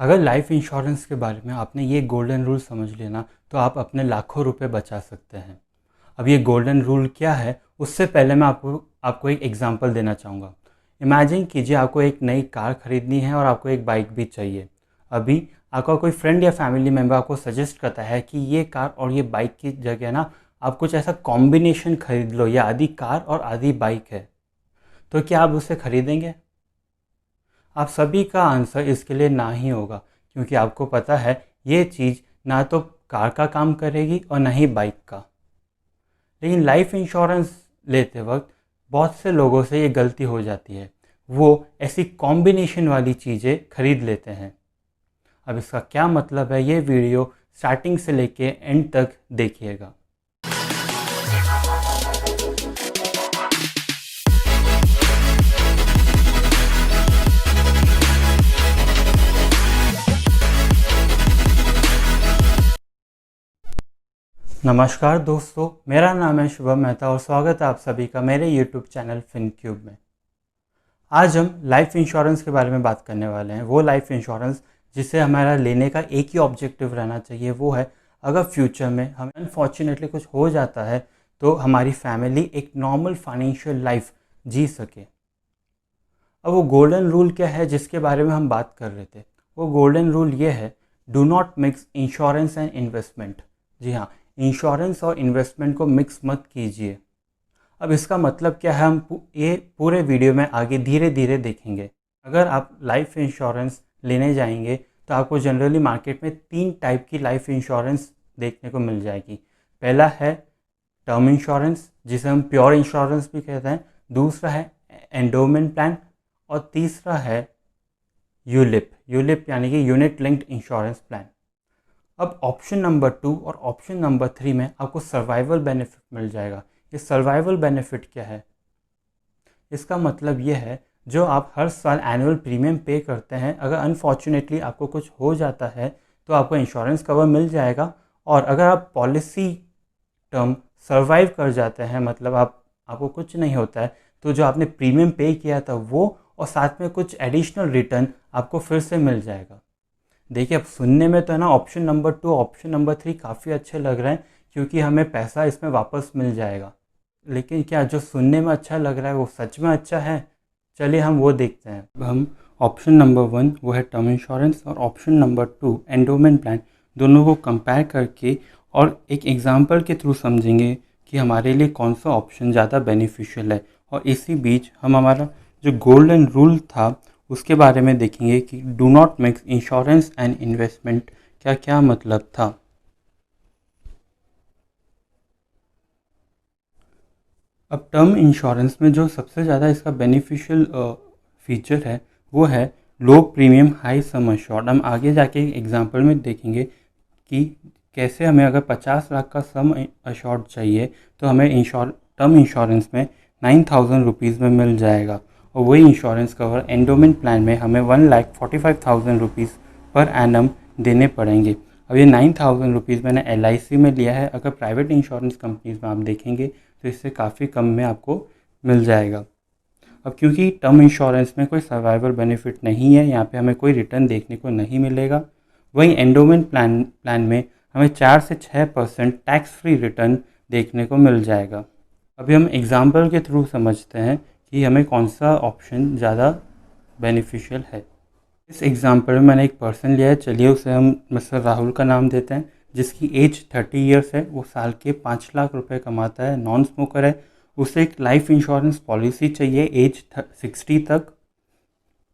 अगर life insurance के बारे में आपने ये गोल्डन रूल समझ लिया ना, तो आप अपने लाखों रुपए बचा सकते हैं। अब ये गोल्डन रूल क्या है, उससे पहले मैं आपको एक एग्जांपल देना चाहूँगा। इमेजिन कीजिए आपको एक नई कार खरीदनी है और आपको एक बाइक भी चाहिए। अभी आपका कोई फ्रेंड या फैमिली मेम्बर आपको सजेस्ट करता है कि ये कार और ये बाइक की जगह ना आप कुछ ऐसा कॉम्बिनेशन खरीद लो, या आधी कार और आधी बाइक है, तो क्या आप उसे खरीदेंगे? आप सभी का आंसर इसके लिए ना ही होगा, क्योंकि आपको पता है ये चीज़ ना तो कार का काम करेगी और ना ही बाइक का। लेकिन लाइफ इंश्योरेंस लेते वक्त बहुत से लोगों से ये गलती हो जाती है, वो ऐसी कॉम्बिनेशन वाली चीज़ें खरीद लेते हैं। अब इसका क्या मतलब है, ये वीडियो स्टार्टिंग से लेके एंड तक देखिएगा। नमस्कार दोस्तों, मेरा नाम है शुभम मेहता और स्वागत है आप सभी का मेरे YouTube चैनल फिनक्यूब में। आज हम लाइफ इंश्योरेंस के बारे में बात करने वाले हैं। वो लाइफ इंश्योरेंस जिसे हमारा लेने का एक ही ऑब्जेक्टिव रहना चाहिए, वो है अगर फ्यूचर में हमें अनफॉर्चुनेटली कुछ हो जाता है तो हमारी फैमिली एक नॉर्मल फाइनेंशियल लाइफ जी सके। अब वो गोल्डन रूल क्या है जिसके बारे में हम बात कर रहे थे? वो गोल्डन रूल ये है, do not mix insurance and investment. जी हाँ, इंश्योरेंस और इन्वेस्टमेंट को मिक्स मत कीजिए। अब इसका मतलब क्या है, हम ये पूरे वीडियो में आगे धीरे धीरे देखेंगे। अगर आप लाइफ इंश्योरेंस लेने जाएंगे तो आपको जनरली मार्केट में 3 टाइप की लाइफ इंश्योरेंस देखने को मिल जाएगी। पहला है टर्म इंश्योरेंस, जिसे हम प्योर इंश्योरेंस भी कहते हैं। दूसरा है एंडोमेंट प्लान और तीसरा है यूलिप। यूलिप यानी कि यूनिट लिंक्ड इंश्योरेंस प्लान। अब ऑप्शन नंबर 2 और ऑप्शन नंबर 3 में आपको सर्वाइवल बेनिफिट मिल जाएगा। ये सर्वाइवल बेनिफिट क्या है? इसका मतलब ये है, जो आप हर साल एनुअल प्रीमियम पे करते हैं, अगर अनफॉर्चुनेटली आपको कुछ हो जाता है तो आपको इंश्योरेंस कवर मिल जाएगा। और अगर आप पॉलिसी टर्म सर्वाइव कर जाते हैं, मतलब आपको कुछ नहीं होता है, तो जो आपने प्रीमियम पे किया था वो और साथ में कुछ एडिशनल रिटर्न आपको फिर से मिल जाएगा। देखिए, अब सुनने में तो है ना ऑप्शन नंबर 2 ऑप्शन नंबर 3 काफ़ी अच्छे लग रहे हैं, क्योंकि हमें पैसा इसमें वापस मिल जाएगा। लेकिन क्या जो सुनने में अच्छा लग रहा है वो सच में अच्छा है? चलिए हम वो देखते हैं। अब हम ऑप्शन नंबर 1 वो है टर्म इंश्योरेंस और ऑप्शन नंबर 2 एंडोमेंट प्लान, दोनों को कंपेयर करके और एक एग्जांपल के थ्रू समझेंगे कि हमारे लिए कौन सा ऑप्शन ज़्यादा बेनिफिशियल है। और इसी बीच हम हमारा जो गोल्डन रूल था उसके बारे में देखेंगे कि do not mix insurance and investment का क्या मतलब था। अब टर्म इंश्योरेंस में जो सबसे ज़्यादा इसका बेनिफिशियल फीचर है वो है लो प्रीमियम हाई सम अश्योर्ड। हम आगे जाके एग्जांपल में देखेंगे कि कैसे हमें अगर 50 लाख का सम अश्योर्ड चाहिए तो हमें टर्म इंश्योरेंस में 9,000 रुपीज़ में मिल जाएगा। और वही इंश्योरेंस कवर एंडोमेंट प्लान में हमें 1,45,000 रुपीज़ पर एनम देने पड़ेंगे। अब ये 9,000 रुपीज़ मैंने LIC में लिया है। अगर प्राइवेट इंश्योरेंस कंपनीज में आप देखेंगे तो इससे काफ़ी कम में आपको मिल जाएगा। अब क्योंकि टर्म इंश्योरेंस में कोई सर्वाइवल बेनिफिट नहीं है, यहाँ पे हमें कोई रिटर्न देखने को नहीं मिलेगा। वहीं एंडोमेंट प्लान में हमें 4 से 6% टैक्स फ्री रिटर्न देखने को मिल जाएगा। अभी हम एग्जाम्पल के थ्रू समझते हैं कि हमें कौन सा ऑप्शन ज़्यादा बेनिफिशियल है। इस एग्जाम्पल में मैंने एक पर्सन लिया है, चलिए उसे हम मिस्टर राहुल का नाम देते हैं, जिसकी एज 30 ईयर्स है। वो साल के 5 लाख रुपए कमाता है, नॉन स्मोकर है। उसे एक लाइफ इंश्योरेंस पॉलिसी चाहिए एज 60 तक।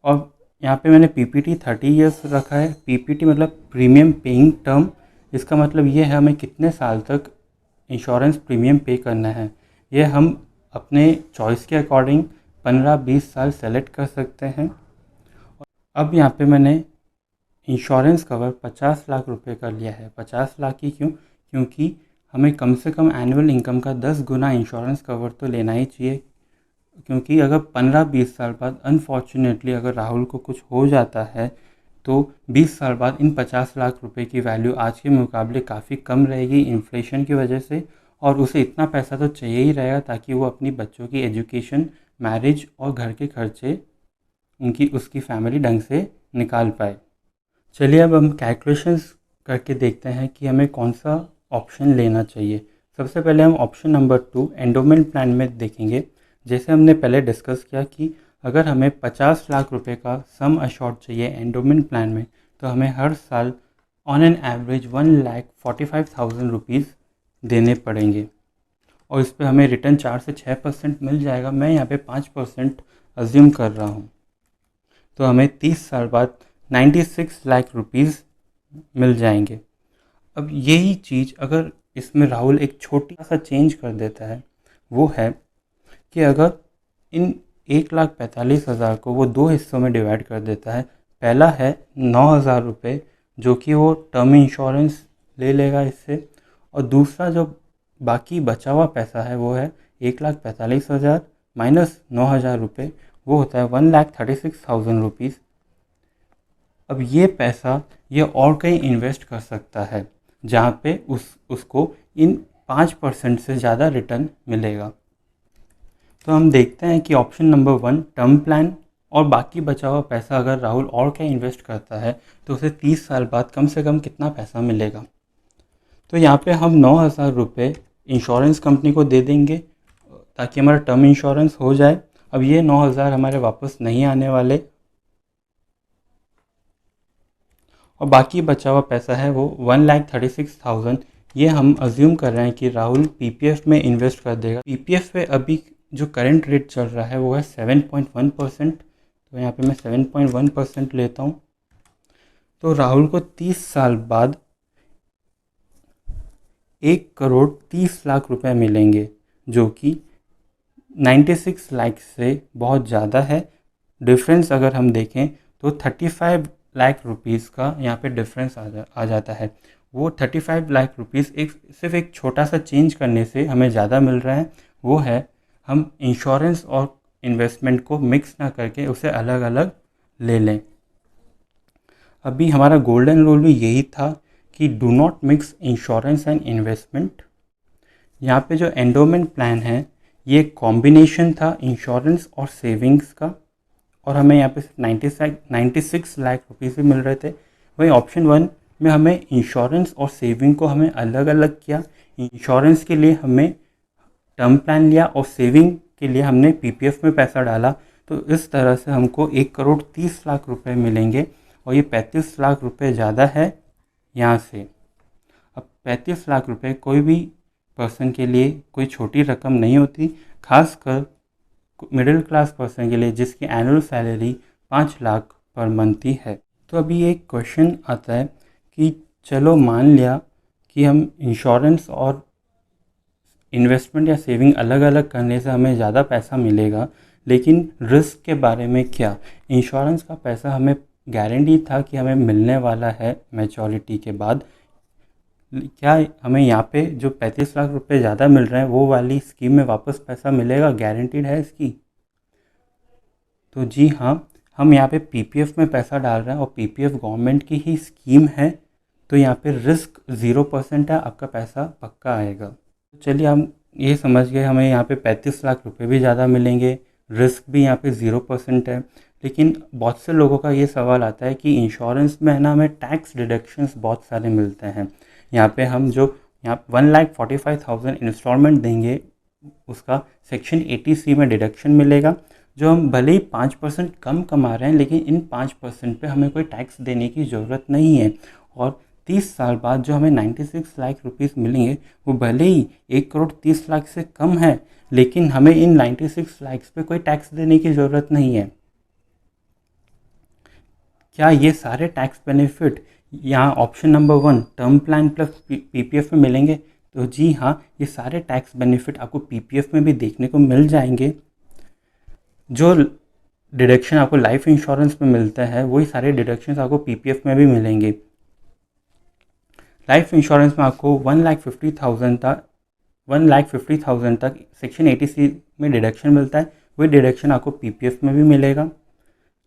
और यहाँ पे मैंने PPT 30 ईयर्स रखा है। PPT मतलब प्रीमियम पेइंग टर्म। इसका मतलब ये है हमें कितने साल तक इंश्योरेंस प्रीमियम पे करना है। ये हम अपने चॉइस के अकॉर्डिंग 15-20 साल सेलेक्ट कर सकते हैं। अब यहाँ पे मैंने इंश्योरेंस कवर 50 लाख रुपए का लिया है। 50 लाख ही क्यों? क्योंकि हमें कम से कम एनुअल इनकम का 10 गुना इंश्योरेंस कवर तो लेना ही चाहिए। क्योंकि अगर 15-20 साल बाद अनफॉर्चुनेटली अगर राहुल को कुछ हो जाता है तो 20 साल बाद इन 50 लाख रुपए की वैल्यू आज के मुकाबले काफ़ी कम रहेगी इन्फ्लेशन की वजह से। और उसे इतना पैसा तो चाहिए ही रहेगा ताकि वो अपनी बच्चों की एजुकेशन, मैरिज और घर के खर्चे उसकी फैमिली ढंग से निकाल पाए। चलिए अब हम कैलकुलेशंस करके देखते हैं कि हमें कौन सा ऑप्शन लेना चाहिए। सबसे पहले हम ऑप्शन नंबर 2 एंडोमेंट प्लान में देखेंगे। जैसे हमने पहले डिस्कस किया कि अगर हमें 50 लाख रुपए का सम अशोर्ड चाहिए एंडोमेंट प्लान में, तो हमें हर साल ऑन एन एवरेज 1,45,000 रुपीज़ देने पड़ेंगे और इस पे हमें रिटर्न 4 से 6% मिल जाएगा। मैं यहाँ पे 5% अज्यूम कर रहा हूँ, तो हमें 30 साल बाद 96 लाख रुपीज़ मिल जाएंगे। अब यही चीज़ अगर इसमें राहुल एक छोटा सा चेंज कर देता है, वो है कि अगर इन 1,45,000 को वो दो हिस्सों में डिवाइड कर देता है। पहला है 9,000 रुपये जो कि वो टर्म इंश्योरेंस ले लेगा इससे, और दूसरा जो बाकी बचा हुआ पैसा है वो है 1,45,000 माइनस 9,000 रुपये, वो होता है 1,36,000 रुपीज़। अब ये पैसा ये और कहीं इन्वेस्ट कर सकता है जहाँ पे उसको इन 5% से ज़्यादा रिटर्न मिलेगा। तो हम देखते हैं कि ऑप्शन नंबर 1 टर्म प्लान और बाकी बचा हुआ पैसा अगर राहुल और कहीं इन्वेस्ट करता है तो उसे 30 साल बाद कम से कम कितना पैसा मिलेगा। तो यहाँ पे हम 9,000 रुपये इंश्योरेंस कंपनी को दे देंगे ताकि हमारा टर्म इंश्योरेंस हो जाए। अब ये 9,000 हमारे वापस नहीं आने वाले और बाकी बचा हुआ पैसा है वो 1,36,000। ये हम अज्यूम कर रहे हैं कि राहुल पीपीएफ में इन्वेस्ट कर देगा। पीपीएफ पे अभी जो करंट रेट चल रहा है वो है 7.1%, तो यहाँ पे मैं 7.1% लेता हूँ। तो राहुल को 30 साल बाद 1,30,00,000 रुपए मिलेंगे, जो कि 96 लाख से बहुत ज़्यादा है। डिफरेंस अगर हम देखें तो 35 लाख रुपीज़ का यहाँ पे डिफरेंस आ जाता है। वो 35 लाख रुपीज़ सिर्फ एक छोटा सा चेंज करने से हमें ज़्यादा मिल रहा है। वो है हम इंश्योरेंस और इन्वेस्टमेंट को मिक्स ना करके उसे अलग अलग ले लें। अभी हमारा गोल्डन रूल भी यही था कि do not mix insurance and investment. यहाँ पे जो एंडोमेंट प्लान है ये कॉम्बिनेशन था इंश्योरेंस और सेविंग्स का, और हमें यहाँ पे 96 लाख रुपीज़ भी मिल रहे थे। वहीं ऑप्शन 1 में हमें इंश्योरेंस और सेविंग को हमें अलग अलग किया। इंश्योरेंस के लिए हमें टर्म प्लान लिया और सेविंग के लिए हमने पीपीएफ में पैसा डाला। तो इस तरह से हमको 1,30,00,000 रुपये मिलेंगे और ये 35 लाख रुपये ज़्यादा है यहाँ से। अब 35 लाख रुपये कोई भी पर्सन के लिए कोई छोटी रकम नहीं होती, खासकर मिडिल क्लास पर्सन के लिए जिसकी annual salary 5 lakh per month ही है। तो अभी एक क्वेश्चन आता है कि चलो मान लिया कि हम इंश्योरेंस और इन्वेस्टमेंट या सेविंग अलग अलग करने से हमें ज़्यादा पैसा मिलेगा, लेकिन रिस्क के बारे में क्या? इंश्योरेंस का पैसा हमें गारंटी था कि हमें मिलने वाला है मैच्योरिटी के बाद। क्या हमें यहाँ पे जो 35 लाख रुपए ज़्यादा मिल रहे हैं वो वाली स्कीम में वापस पैसा मिलेगा? गारंटीड है इसकी? तो जी हाँ, हम यहाँ पे पीपीएफ में पैसा डाल रहे हैं और पीपीएफ गवर्नमेंट की ही स्कीम है, तो यहाँ पे रिस्क 0% है, आपका पैसा पक्का आएगा। तो चलिए हम ये समझ गए हमें यहाँ पे 35 लाख रुपए भी ज़्यादा मिलेंगे, रिस्क भी यहाँ पे 0% है। लेकिन बहुत से लोगों का ये सवाल आता है कि इंश्योरेंस में है ना हमें टैक्स डिडक्शंस बहुत सारे मिलते हैं। यहाँ पे हम जो यहाँ 1,45,000 इंस्टॉलमेंट देंगे उसका सेक्शन 80C में डिडक्शन मिलेगा, जो हम भले ही 5% कम कमा रहे हैं लेकिन इन 5% पे हमें कोई टैक्स देने की ज़रूरत नहीं है। और 30 साल बाद जो हमें 96 लाख रुपीज़ मिलेंगे वो भले ही 1,30,00,000 से कम है, लेकिन हमें इन 96 लाख पे कोई टैक्स देने की ज़रूरत नहीं है। क्या ये सारे टैक्स बेनिफिट यहाँ option number 1 term plan plus PPF में मिलेंगे? तो जी हाँ, ये सारे टैक्स बेनिफिट आपको पीपीएफ में भी देखने को मिल जाएंगे। जो डिडक्शन आपको लाइफ इंश्योरेंस में मिलता है वही सारे डिडक्शंस आपको पीपीएफ में भी मिलेंगे। लाइफ इंश्योरेंस में आपको 1,50,000 तक सेक्शन 80C में डिडक्शन मिलता है, वही डिडक्शन आपको पीपीएफ में भी मिलेगा।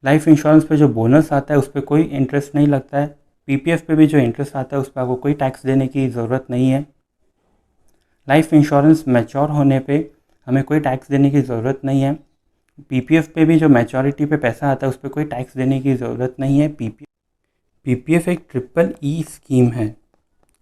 लाइफ इंश्योरेंस पे जो बोनस आता है उस पर कोई इंटरेस्ट नहीं लगता है। पीपीएफ पे भी जो इंटरेस्ट आता है उस पर आपको कोई टैक्स देने की ज़रूरत नहीं है। लाइफ इंश्योरेंस मैच्योर होने पे हमें कोई टैक्स देने की ज़रूरत नहीं है। पीपीएफ पे भी जो मैच्योरिटी पे पैसा आता है उस पर कोई टैक्स देने की ज़रूरत नहीं है। पीपीएफ एक ट्रिपल ई स्कीम है।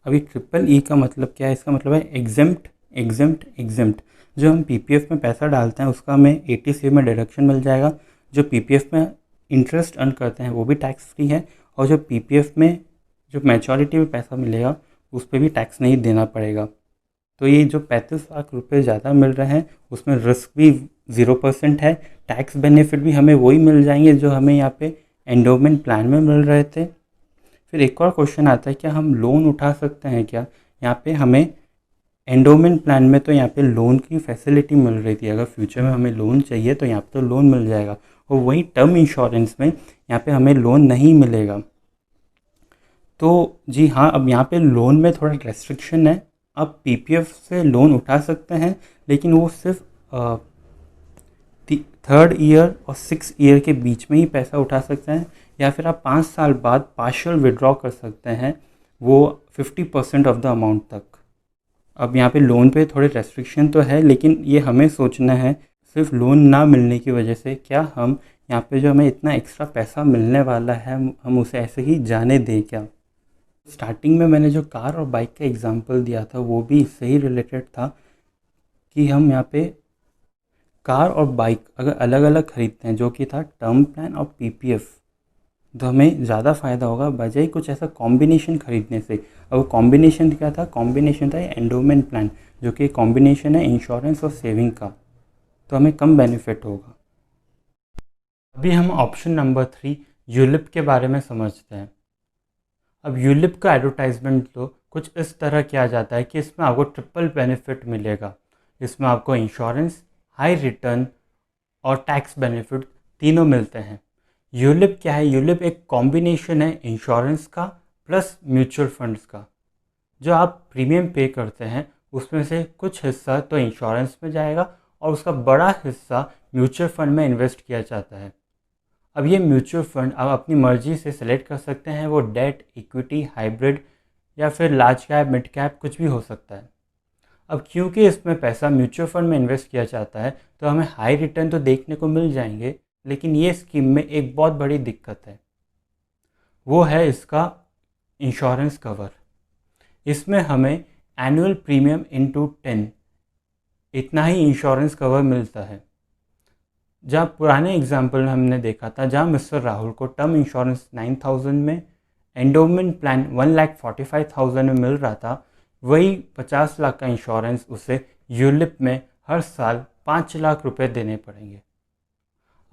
अभी ट्रिपल ई का मतलब क्या है? इसका मतलब है एग्जेम्प्ट एग्जेम्प्ट एग्जेम्प्ट। जो हम पीपीएफ में पैसा डालते हैं उसका हमें 80C में डिडक्शन मिल जाएगा। जो पीपीएफ में इंटरेस्ट अर्न करते हैं वो भी टैक्स फ्री है, और जो पीपीएफ में जो मैच्योरिटी में पैसा मिलेगा उस पर भी टैक्स नहीं देना पड़ेगा। तो ये जो 35 लाख रुपए ज़्यादा मिल रहे हैं उसमें रिस्क भी 0% है, टैक्स बेनिफिट भी हमें वही मिल जाएंगे जो हमें यहाँ पे एंडोमेंट प्लान में मिल रहे थे। फिर एक और क्वेश्चन आता है, क्या हम लोन उठा सकते हैं क्या? यहाँ पे हमें एंडोमेंट प्लान में तो यहाँ पे लोन की फैसिलिटी मिल रही थी, अगर फ्यूचर में हमें लोन चाहिए तो यहाँ पे तो लोन मिल जाएगा, और वहीं टर्म इंश्योरेंस में यहाँ पे हमें लोन नहीं मिलेगा। तो जी हाँ, अब यहाँ पे लोन में थोड़ा रेस्ट्रिक्शन है। आप पीपीएफ से लोन उठा सकते हैं, लेकिन वो सिर्फ 3rd ईयर और 6th ईयर के बीच में ही पैसा उठा सकते हैं, या फिर आप 5 साल बाद पार्शियल विड्रॉ कर सकते हैं, वो 50% ऑफ द अमाउंट तक। अब यहाँ पे लोन पे थोड़े रेस्ट्रिक्शन तो है, लेकिन ये हमें सोचना है सिर्फ लोन ना मिलने की वजह से क्या हम यहाँ पे जो हमें इतना एक्स्ट्रा पैसा मिलने वाला है हम उसे ऐसे ही जाने दें क्या? स्टार्टिंग में मैंने जो कार और बाइक का एग्जांपल दिया था वो भी इससे ही रिलेटेड था कि हम यहाँ पे कार और बाइक अगर अलग अलग खरीदते हैं, जो कि था टर्म प्लान और पीपीएफ, तो हमें ज़्यादा फ़ायदा होगा बजाय कुछ ऐसा कॉम्बिनेशन खरीदने से। अब कॉम्बिनेशन क्या था? कॉम्बिनेशन था एंडोमेंट प्लान, जो कि कॉम्बिनेशन है इंश्योरेंस और सेविंग का, तो हमें कम बेनिफिट होगा। अभी हम ऑप्शन नंबर 3 यूलिप के बारे में समझते हैं। अब यूलिप का एडवर्टाइजमेंट तो कुछ इस तरह किया जाता है कि इसमें आपको ट्रिपल बेनिफिट मिलेगा। इसमें आपको इंश्योरेंस, हाई रिटर्न और टैक्स बेनिफिट तीनों मिलते हैं। यूलिप क्या है? यूलिप एक कॉम्बिनेशन है इंश्योरेंस का प्लस म्यूचुअल फंड्स का। जो आप प्रीमियम पे करते हैं उसमें से कुछ हिस्सा तो इंश्योरेंस में जाएगा और उसका बड़ा हिस्सा म्यूचुअल फंड में इन्वेस्ट किया जाता है। अब ये म्यूचुअल फंड आप अपनी मर्जी से सेलेक्ट कर सकते हैं, वो डेट, इक्विटी, हाइब्रिड या फिर लार्ज कैप, मिड कैप कुछ भी हो सकता है। अब क्योंकि इसमें पैसा म्यूचुअल फंड में इन्वेस्ट किया जाता है तो हमें हाई रिटर्न तो देखने को मिल जाएंगे, लेकिन ये स्कीम में एक बहुत बड़ी दिक्कत है, वो है इसका इंश्योरेंस कवर। इसमें हमें एनुअल प्रीमियम इंटू 10 इतना ही इंश्योरेंस कवर मिलता है। जहाँ पुराने एग्जाम्पल में हमने देखा था, जहाँ मिस्टर राहुल को टर्म इंश्योरेंस 9000 में, एंडोमेंट प्लान 1,45,000 में मिल रहा था, वही 50 लाख का इंश्योरेंस उसे यूलिप में हर साल 5 लाख रुपए देने पड़ेंगे।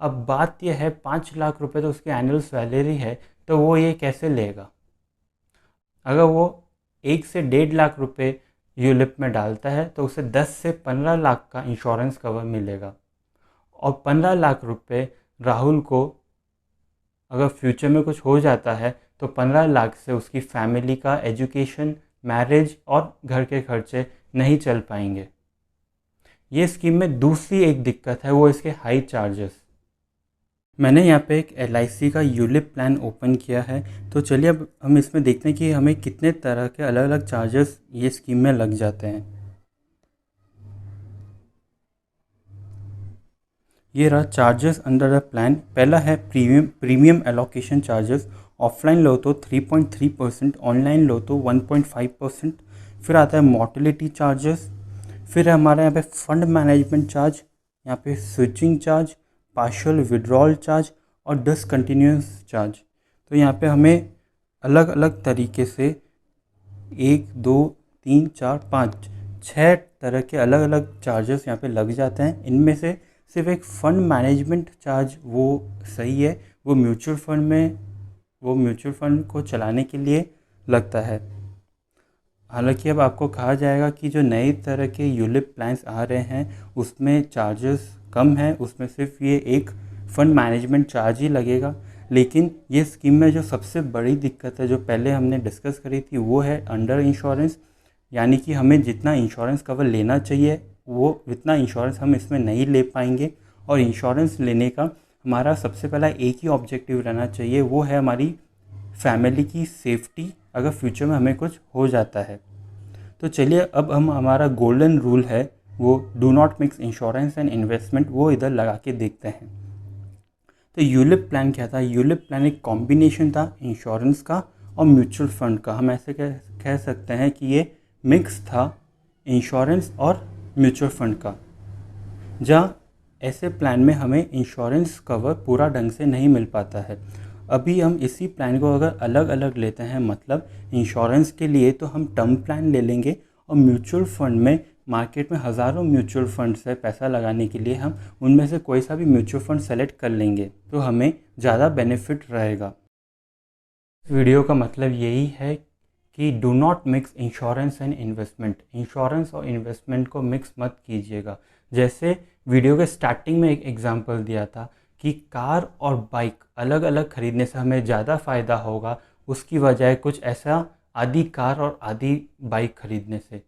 अब बात यह है 5 लाख रुपए तो उसकी एनुअल सैलरी है, तो वो ये कैसे लेगा? अगर वो 1 से 1.5 लाख रुपए यूलिप में डालता है तो उसे 10 से 15 लाख का इंश्योरेंस कवर मिलेगा, और 15 लाख रुपए राहुल को अगर फ्यूचर में कुछ हो जाता है तो 15 लाख से उसकी फैमिली का एजुकेशन, मैरिज और घर के खर्चे नहीं चल पाएंगे। ये स्कीम में दूसरी एक दिक्कत है, वो इसके हाई चार्जेस। मैंने यहाँ पे एक LIC का यूलिप प्लान ओपन किया है, तो चलिए अब हम इसमें देखते हैं कि हमें कितने तरह के अलग अलग चार्जेस ये स्कीम में लग जाते हैं। ये रहा चार्जेस अंडर द प्लान। पहला है प्रीमियम एलोकेशन चार्जेस। ऑफलाइन लो तो 3.3%, ऑनलाइन लो तो 1.5%। फिर आता है मोर्टेलिटी चार्जेस। फिर है हमारे यहाँ पे फंड मैनेजमेंट चार्ज, यहाँ पे switching charge, partial withdrawal charge और डिसकंटिन्यूस चार्ज। तो यहाँ पे हमें अलग अलग तरीके से 1, 2, 3, 4, 5, 6 तरह के अलग अलग चार्जेस यहाँ पे लग जाते हैं। इनमें से सिर्फ एक फ़ंड मैनेजमेंट चार्ज वो सही है, वो म्यूचुअल फंड को चलाने के लिए लगता है। हालांकि अब आपको कहा जाएगा कि जो नए तरह के यूलिप प्लान्स आ रहे हैं उसमें चार्जेस कम है, उसमें सिर्फ ये एक फ़ंड मैनेजमेंट चार्ज ही लगेगा। लेकिन ये स्कीम में जो सबसे बड़ी दिक्कत है जो पहले हमने डिस्कस करी थी वो है अंडर इंश्योरेंस, यानी कि हमें जितना इंश्योरेंस कवर लेना चाहिए वो इतना इंश्योरेंस हम इसमें नहीं ले पाएंगे। और इंश्योरेंस लेने का हमारा सबसे पहला एक ही ऑब्जेक्टिव रहना चाहिए, वो है हमारी फैमिली की सेफ्टी, अगर फ्यूचर में हमें कुछ हो जाता है। तो चलिए अब हम हमारा गोल्डन रूल है वो do not mix insurance and investment, वो इधर लगा के देखते हैं। तो यूलिप प्लान क्या था? यूलिप प्लान एक कॉम्बिनेशन था इंश्योरेंस का और म्यूचुअल फंड का। हम ऐसे कह सकते हैं कि ये मिक्स था इंश्योरेंस और म्यूचुअल फंड का, जहाँ ऐसे प्लान में हमें इंश्योरेंस कवर पूरा ढंग से नहीं मिल पाता है। अभी हम इसी प्लान को अगर अलग अलग लेते हैं, मतलब इंश्योरेंस के लिए तो हम टर्म प्लान ले लेंगे और म्यूचुअल फंड में मार्केट में हज़ारों म्यूचुअल फंड से पैसा लगाने के लिए हम उनमें से कोई सा भी म्यूचुअल फंड सेलेक्ट कर लेंगे, तो हमें ज़्यादा बेनिफिट रहेगा। वीडियो का मतलब यही है कि do not mix insurance and investment. Insurance और इन्वेस्टमेंट को मिक्स मत कीजिएगा। जैसे वीडियो के स्टार्टिंग में एक एग्जांपल दिया था कि कार और बाइक अलग अलग खरीदने से हमें ज़्यादा फ़ायदा होगा उसकी बजाय कुछ ऐसा आधी कार और आधी बाइक खरीदने से,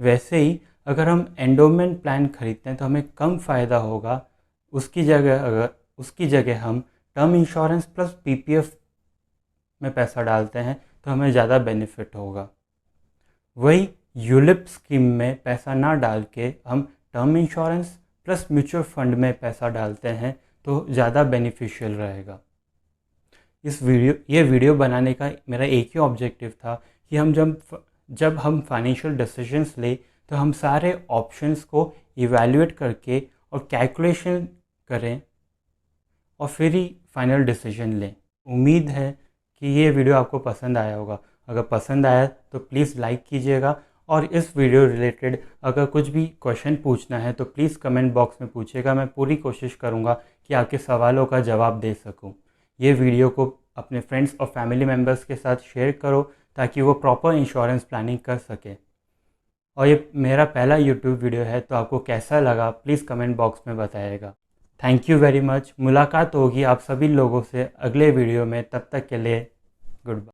वैसे ही अगर हम एंडोमेंट प्लान खरीदते हैं तो हमें कम फ़ायदा होगा उसकी जगह हम टर्म इंश्योरेंस प्लस पीपीएफ में पैसा डालते हैं तो हमें ज़्यादा बेनिफिट होगा। वही यूलिप स्कीम में पैसा ना डाल के हम term insurance plus mutual fund में पैसा डालते हैं तो ज़्यादा बेनिफिशियल रहेगा। ये वीडियो बनाने का मेरा एक ही ऑब्जेक्टिव था कि हम जब हम फाइनेंशियल डिसीजंस ले तो हम सारे ऑप्शंस को इवैल्यूएट करके और कैलकुलेशन करें और फिर ही फाइनल डिसीजन लें। उम्मीद है कि ये वीडियो आपको पसंद आया होगा। अगर पसंद आया तो प्लीज़ लाइक कीजिएगा और इस वीडियो रिलेटेड अगर कुछ भी क्वेश्चन पूछना है तो प्लीज़ कमेंट बॉक्स में पूछिएगा। मैं पूरी कोशिश करूँगा कि आपके सवालों का जवाब दे सकूँ। ये वीडियो को अपने फ्रेंड्स और फैमिली मेम्बर्स के साथ शेयर करो ताकि वो प्रॉपर इंश्योरेंस प्लानिंग कर सके। और ये मेरा पहला यूट्यूब वीडियो है, तो आपको कैसा लगा प्लीज़ कमेंट बॉक्स में बताइएगा। Thank you very much. मुलाकात होगी आप सभी लोगों से अगले वीडियो में, तब तक के लिए गुड बाय।